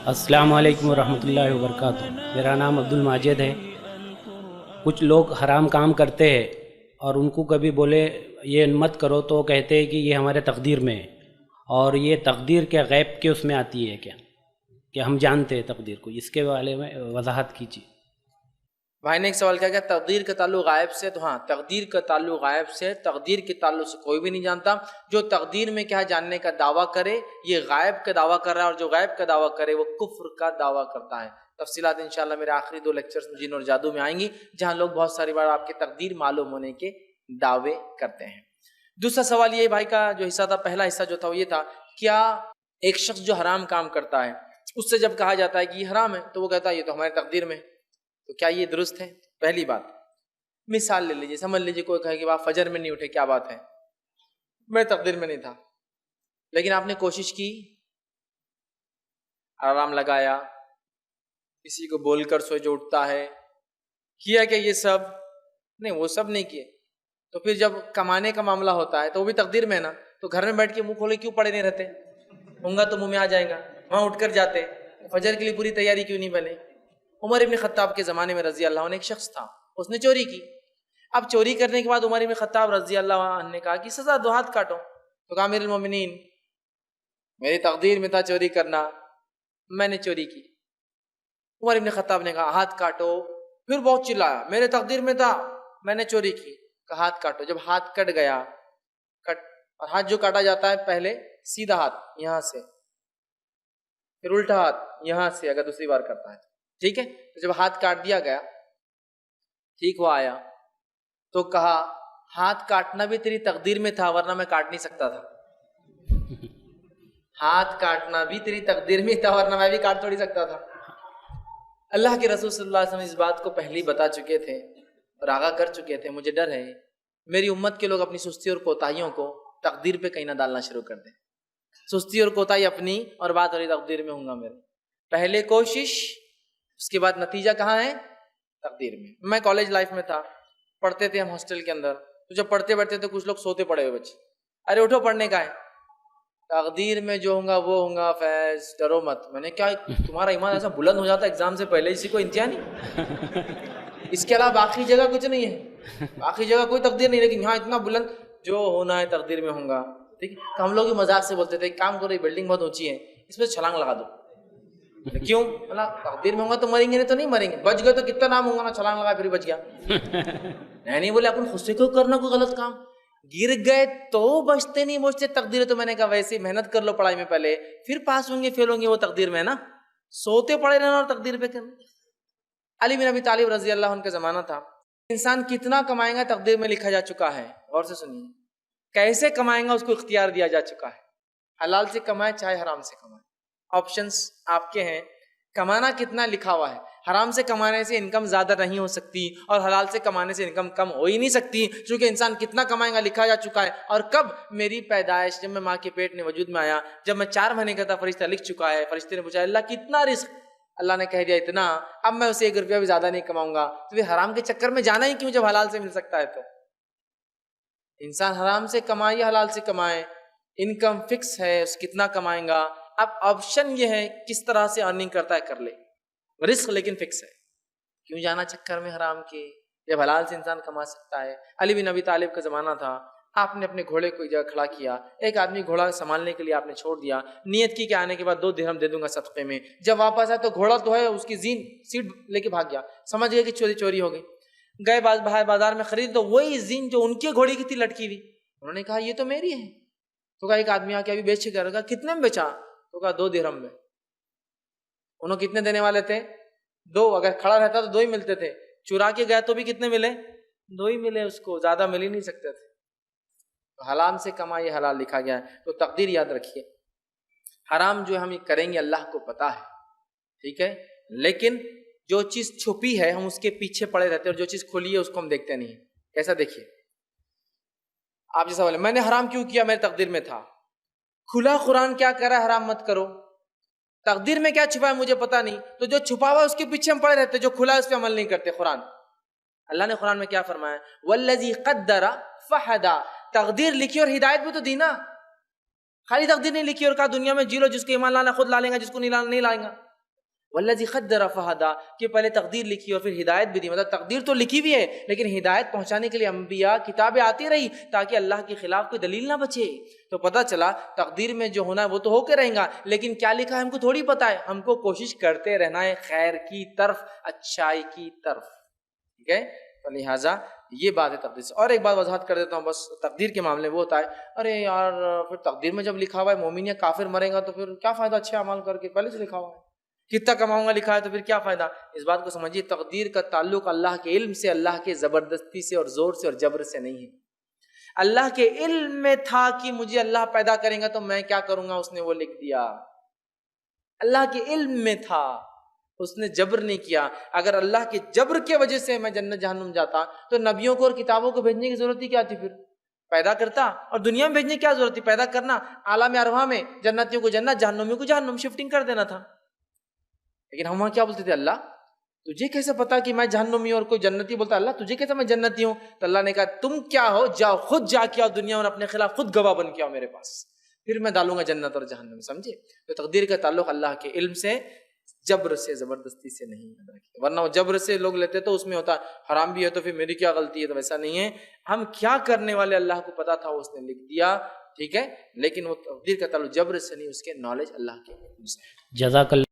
السلام علیکم ورحمۃ اللہ وبرکاتہ۔ میرا نام عبد الماجد ہے۔ کچھ لوگ حرام کام کرتے ہیں اور ان کو کبھی بولے یہ مت کرو تو کہتے ہیں کہ یہ ہمارے تقدیر میں ہے، اور یہ تقدیر کے غیب کے اس میں آتی ہے کیا کہ ہم جانتے ہیں تقدیر کو؟ اس کے بارے میں وضاحت کیجیے۔ بھائی نے ایک سوال کیا تقدیر کا تعلق غائب سے؟ تو ہاں، تقدیر کا تعلق غائب سے، تقدیر کے تعلق سے کوئی بھی نہیں جانتا۔ جو تقدیر میں کیا جاننے کا دعویٰ کرے یہ غائب کا دعویٰ کر رہا ہے، اور جو غائب کا دعویٰ کرے وہ کفر کا دعویٰ کرتا ہے۔ تفصیلات انشاءاللہ میرے آخری 2 لیکچرز جن اور جادو میں آئیں گی، جہاں لوگ بہت ساری بار آپ کی تقدیر معلوم ہونے کے دعوے کرتے ہیں۔ دوسرا سوال یہ بھائی کا جو حصہ تھا، پہلا حصہ جو تھا وہ یہ تھا، کیا ایک شخص جو حرام کام کرتا ہے اس سے جب کہا جاتا ہے کہ یہ حرام ہے تو وہ کہتا ہے یہ تو ہمارے تقدیر میں ہے، تو کیا یہ درست ہے؟ پہلی بات، مثال لے لیجیے، سمجھ لیجیے کوئی کہے کہ آپ فجر میں نہیں اٹھے، کیا بات ہے؟ میں تقدیر میں نہیں تھا، لیکن آپ نے کوشش کی، آرام لگایا، کسی کو بول کر سوئے جو اٹھتا ہے، کیا کہ یہ سب نہیں، وہ سب نہیں کیے، تو پھر جب کمانے کا معاملہ ہوتا ہے تو وہ بھی تقدیر میں ہے نا، تو گھر میں بیٹھ کے منہ کھولے کیوں پڑے نہیں رہتے؟ ہوں گا تو منہ میں آ جائے گا، وہاں اٹھ کر جاتے، فجر کے لیے پوری تیاری کیوں نہیں بنے؟ عمر ابن خطاب کے زمانے میں رضی اللہ عنہ ایک شخص تھا، اس نے چوری کی۔ اب چوری کرنے کے بعد عمر ابن خطاب رضی اللہ عنہ نے کہا کہ سزا دو، ہاتھ کاٹو۔ تو کہا امیر المومنین میری تقدیر میں تھا چوری کرنا، میں نے چوری کی۔ عمر ابن خطاب نے کہا ہاتھ کاٹو، پھر بہت چلایا میرے تقدیر میں تھا میں نے چوری کی، کہا ہاتھ کاٹو۔ جب ہاتھ کٹ گیا، اور ہاتھ جو کاٹا جاتا ہے پہلے سیدھا ہاتھ یہاں سے، پھر الٹا ہاتھ یہاں سے اگر دوسری بار کرتا ہے، ٹھیک ہے؟ تو جب ہاتھ کاٹ دیا گیا، ٹھیک ہوا آیا تو کہا ہاتھ کاٹنا بھی تیری تقدیر میں تھا ورنہ میں کاٹ نہیں سکتا تھا۔ ہاتھ کاٹنا بھی تیری تقدیر میں تھا ورنہ میں بھی کاٹ تھوڑی سکتا تھا۔ اللہ کے رسول صلی اللہ علیہ وسلم اس بات کو پہلے بتا چکے تھے اور آگاہ کر چکے تھے، مجھے ڈر ہے میری امت کے لوگ اپنی سستی اور کوتاہیوں کو تقدیر پہ کہیں نہ ڈالنا شروع کر دیں۔ سستی اور کوتاہی اپنی اور بات والی تقدیر میں ہوں گا میرے، پہلے کوشش اس کے بعد نتیجہ کہاں ہے؟ تقدیر میں۔ میں کالج لائف میں تھا، پڑھتے تھے ہم ہاسٹل کے اندر، تو جب پڑھتے بیٹھتے تو کچھ لوگ سوتے پڑے ہوئے بچے، ارے اٹھو پڑھنے کا ہے، تقدیر میں جو ہوں گا وہ ہوں گا، فیض ڈرو مت۔ میں نے کیا تمہارا ایمان ایسا بلند ہو جاتا ہے ایگزام سے پہلے اسی کو امتحان ہی؟ اس کے علاوہ باقی جگہ کچھ نہیں ہے، باقی جگہ کوئی تقدیر نہیں، لیکن یہاں اتنا بلند جو ہونا ہے تقدیر میں ہوں گا، ٹھیک ہے؟ تو ہم لوگ مذاق سے بولتے تھے کام کرو، یہ بلڈنگ بہت اونچی ہے اس پہ چھلانگ لگا دو۔ کیوں؟ تقدیر میں ہوں گا تو مریں گے، نہیں تو نہیں مریں گے، بچ گئے تو کتنا نام ہوں گا نا، چھلانگ لگا پھر بچ گیا۔ نہیں بولے اپن خود سے کیوں کرنا کوئی غلط کام، گر گئے تو بچتے نہیں بچتے تقدیر ہے۔ تو میں نے کہا ویسے محنت کر لو پڑھائی میں پہلے، پھر پاس ہوں گے فیل ہوں گے وہ تقدیر میں ہے نا، سوتے پڑے رہنا اور تقدیر پہ کرنا۔ علی بن ابی طالب رضی اللہ عنہ کا زمانہ تھا، انسان کتنا کمائے گا تقدیر میں لکھا جا چکا ہے، غور سے سنیے، کیسے کمائیں گا اس کو اختیار دیا جا چکا ہے، حلال سے کمائے چاہے حرام سے کمائے، آپشنز آپ کے ہیں، کمانا کتنا لکھا ہوا ہے، حرام سے کمانے سے انکم زیادہ نہیں ہو سکتی اور حلال سے کمانے سے انکم کم ہو ہی نہیں سکتی، چونکہ انسان کتنا کمائے گا لکھا جا چکا ہے۔ اور کب میری پیدائش، جب میں ماں کے پیٹ میں وجود میں آیا، جب میں 4 مہینے کا تھا، فرشتہ لکھ چکا ہے۔ فرشتے نے پوچھا اللہ کتنا رزق، اللہ نے کہہ دیا اتنا، اب میں اسے 1 روپیہ بھی زیادہ نہیں کماؤں گا، تو پھر حرام کے چکر میں جانا ہی کیوں جب حلال سے مل سکتا ہے؟ تو انسان حرام سے کمائے یا حلال سے کمائے، انکم فکس ہے، اس کتنا کمائیں گا۔ اب آپشن یہ ہے کس طرح سے ارننگ کرتا ہے کر لے، رزق لیکن فکس ہے، کیوں جانا چکر میں حرام کے جب حلال سے انسان کما سکتا ہے۔ علی بن ابی طالب کا زمانہ تھا، آپ نے اپنے گھوڑے کو جگہ کھڑا کیا، ایک آدمی گھوڑا سنبھالنے کے لیے آپ نے چھوڑ دیا، نیت کی کہ آنے کے بعد 2 درہم دے دوں گا صدقے میں۔ جب واپس آیا تو گھوڑا تو ہے، اس کی زین سیٹ لے کے بھاگ گیا، سمجھ گئے کہ چوری ہو گئی۔ گئے باہر بازار میں خرید تو وہی زین جو ان کے گھوڑے کی تھی لٹکی ہوئی، انہوں نے کہا یہ تو میری ہے۔ تو کہا ایک آدمی آ کے ابھی بیچ کے کہا کتنے میں بیچا؟ تو کہا 2 درہم میں۔ انہوں کتنے دینے والے تھے؟ 2، اگر کھڑا رہتا تو 2 ہی ملتے تھے، چرا کے گیا تو بھی کتنے ملے؟ 2 ہی ملے، اس کو زیادہ مل ہی نہیں سکتے تھے۔ حلال سے کمائی حلال لکھا گیا ہے، تو تقدیر یاد رکھیے، حرام جو ہم کریں گے اللہ کو پتا ہے، ٹھیک ہے، لیکن جو چیز چھپی ہے ہم اس کے پیچھے پڑے رہتے ہیں، اور جو چیز کھلی ہے اس کو ہم دیکھتے نہیں۔ کیسا دیکھیے، آپ جیسا بولے میں نے حرام کیوں کیا، میرے تقدیر میں تھا، کھلا قرآن کیا کہہ رہا ہے حرام مت کرو، تقدیر میں کیا چھپا ہے مجھے پتا نہیں، تو جو چھپا ہوا ہے اس کے پیچھے ہم پڑے رہتے، جو کھلا ہے اس پہ عمل نہیں کرتے۔ قرآن، اللہ نے قرآن میں کیا فرمایا، والذی قدر فہدی، تقدیر لکھی اور ہدایت بھی تو دی نا، خالی تقدیر نہیں لکھی اور کہا دنیا میں جی لو، جس کو ایمان لانا خود لا لیں گا، جس کو نہیں لائیں گا۔ والذی قدر فہدی، کہ پہلے تقدیر لکھی اور پھر ہدایت بھی دی. مطلب تقدیر تو لکھی بھی ہے لیکن ہدایت پہنچانے کے لیے انبیاء کتابیں آتی رہی تاکہ اللہ کے خلاف کوئی دلیل نہ بچے. تو پتہ چلا تقدیر میں جو ہونا ہے وہ تو ہو کے رہیں گا، لیکن کیا لکھا ہے ہم کو تھوڑی پتہ ہے. ہم کو کوشش کرتے رہنا ہے خیر کی طرف، اچھائی کی طرف. ٹھیک ہے، تو لہٰذا یہ بات ہے تقدیر سے. اور ایک بات وضاحت کر دیتا ہوں بس تقدیر کے معاملے میں. وہ ہوتا ہے ارے یار پھر تقدیر میں جب لکھا ہوا ہے مومن یا کافر مرے گا تو پھر کیا فائدہ اچھے اعمال کر کے، پہلے سے لکھا ہوا ہے کتنا کماؤں گا لکھا ہے تو پھر کیا فائدہ. اس بات کو سمجھیے تقدیر کا تعلق اللہ کے علم سے، اللہ کے زبردستی سے اور زور سے اور جبر سے نہیں ہے. اللہ کے علم میں تھا کہ مجھے اللہ پیدا کریں گا تو میں کیا کروں گا، اس نے وہ لکھ دیا. اللہ کے علم میں تھا، اس نے جبر نہیں کیا. اگر اللہ کے جبر کی وجہ سے میں جنت جہنم جاتا تو نبیوں کو اور کتابوں کو بھیجنے کی ضرورت ہی کیا تھی؟ پھر پیدا کرتا اور دنیا میں بھیجنے کی کیا ضرورت تھی؟ پیدا کرنا، عالم ارواح میں جنتیوں کو جنت، جہنمیوں کو جہنم شفٹنگ کر دینا تھا. لیکن ہم وہاں کیا بولتے تھے؟ اللہ تجھے کیسے پتا کہ میں جہنمی ہوں؟ اور کوئی جنتی بولتا اللہ تجھے کیسے میں جنتی ہوں؟ تو اللہ نے کہا تم کیا ہو، جاؤ خود جا کے آؤ دنیا اور اپنے خلاف خود گواہ بن کے آؤ میرے پاس، پھر میں ڈالوں گا جنت اور جہنم. سمجھے؟ تو تقدیر کا تعلق اللہ کے علم سے، جبر سے، زبردستی سے نہیں. ورنہ وہ جبر سے لوگ لیتے تو اس میں ہوتا حرام بھی ہے تو پھر میری کیا غلطی ہے. تو ویسا نہیں ہے، ہم کیا کرنے والے اللہ کو پتا تھا، اس نے لکھ دیا. ٹھیک ہے، لیکن وہ تقدیر کا تعلق جبر سے نہیں، اس کے نالج اللہ کے علم سے. جزاک اللہ.